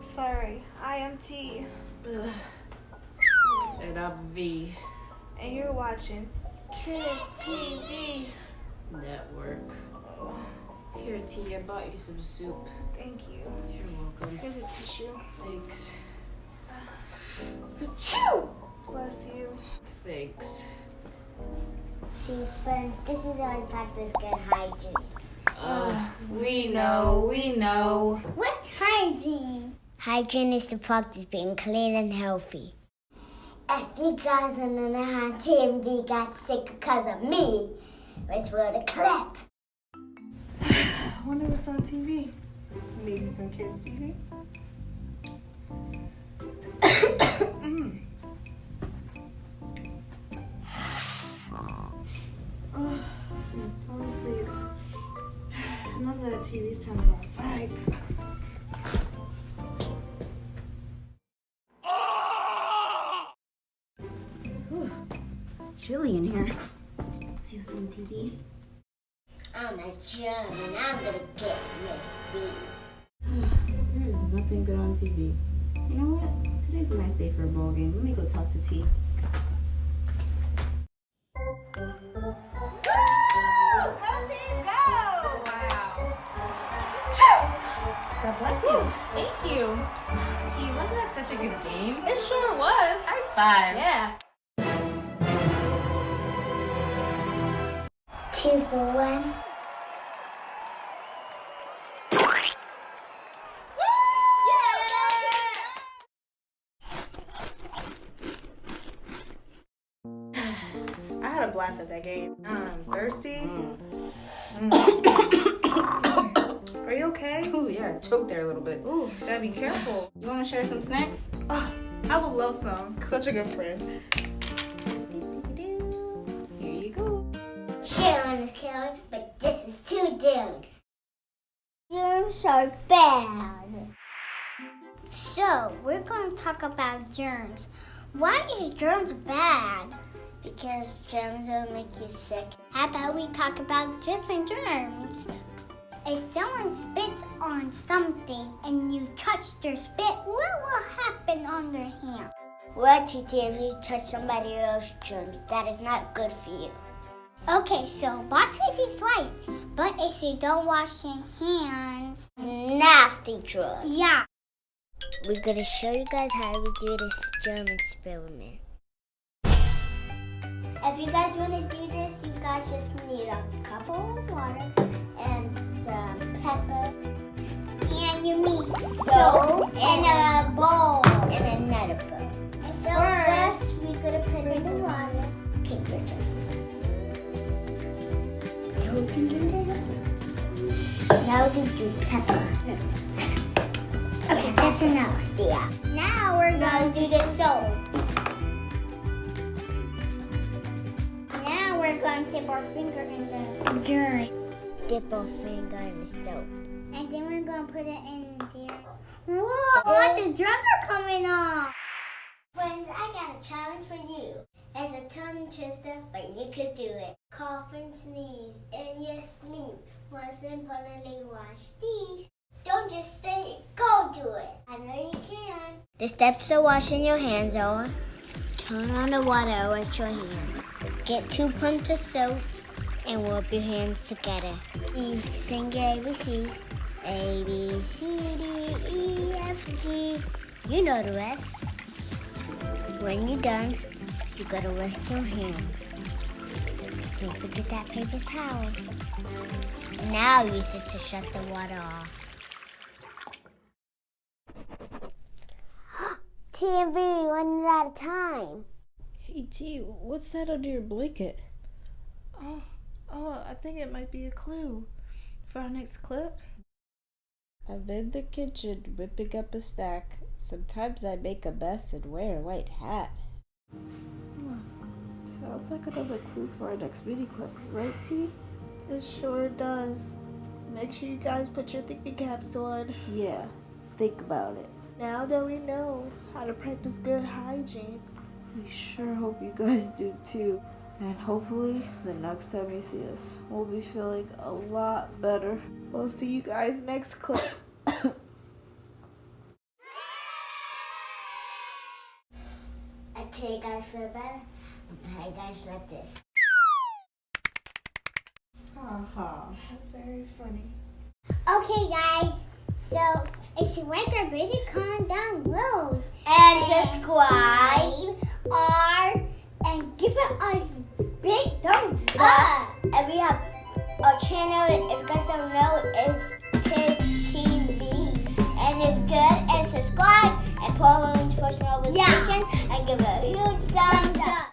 Sorry, I am T. Ugh. And I'm V. And you're watching Kids TV Network. Here, T, I bought you some soup. Thank you. You're welcome. Here's a tissue. Thanks. Achoo! Bless you. Thanks. See, friends, this is how we practice good hygiene. We know. What's hygiene? Hygiene is to practice being clean and healthy. If you guys want to know how TMV got sick because of me, let's roll the clip. I wonder what's on TV. Maybe some kids' TV? Oh, I'm falling asleep. Enough of that TV. It's time to go outside. Whew. It's chilly in here. Let's see what's on TV. I'm a German. I'm going to get Miss B. There is nothing good on TV. You know what? Today's a nice day for a ball game. Let me go talk to T. God bless you. Thank you. T, wasn't that such a good game? It sure was. High five. Yeah. 2 for 1. I had a blast at that game. I'm thirsty. Are you okay? Ooh, yeah, I choked there a little bit. Ooh, gotta be careful. You want to share some snacks? Oh, I would love some. Such a good friend. Here you go. Sharon is killing, but this is too dim. Germs are bad. So, we're going to talk about germs. Why is germs bad? Because germs will make you sick. How about we talk about different germs? If someone spits on something and you touch their spit, what will happen on their hand? Well, TT, if you touch somebody else's germs, that is not good for you. Okay, so wash your feet right, but if you don't wash your hands, nasty germs. Yeah. We're gonna show you guys how we do this germ experiment. If you guys want to do this, you guys just need a cup of water and some pepper. And you need soap and a bowl and another bowl. So first, we're going to put in the water. Okay, your turn. Now we do pepper. Okay, that's enough. Yeah. Now we're going to do the soap. Now we're going to dip our finger in the germ. Dip our finger in the soap. And then we're going to put it in there. Whoa! All the germs are coming off. Friends, I got a challenge for you. It's a tongue twister, but you could do it. Cough and sneeze in your sleep. Most importantly, wash these. Don't just say it, go do it. I know you can. The steps are washing your hands are turn on the water with your hands. Get 2 pints of soap and rub your hands together. You sing your ABCs. A, B, C, D, E, F, G. You know the rest. When you're done, you gotta wash your hands. Don't forget that paper towel. Now use it to shut the water off. TMV, running out of time. Hey T, what's that under your blanket? Oh, I think it might be a clue for our next clip. I'm in the kitchen whipping up a snack. Sometimes I make a mess and wear a white hat. Sounds like another clue for our next mini clip, right T? It sure does. Make sure you guys put your thinking caps on. Yeah, think about it. Now that we know how to practice good hygiene, We sure hope you guys do too. And hopefully the next time you see us, we'll be feeling a lot better. we'll see you guys next clip. feel better. Okay, guys, like this. Haha, very funny. Okay, guys. So it's like a really calm down rules. And subscribe. And give it a big thumbs up. And we have our channel, if you guys don't know, it's Tids TV. And it's good. And subscribe and put on post notifications and give it a huge thumbs up.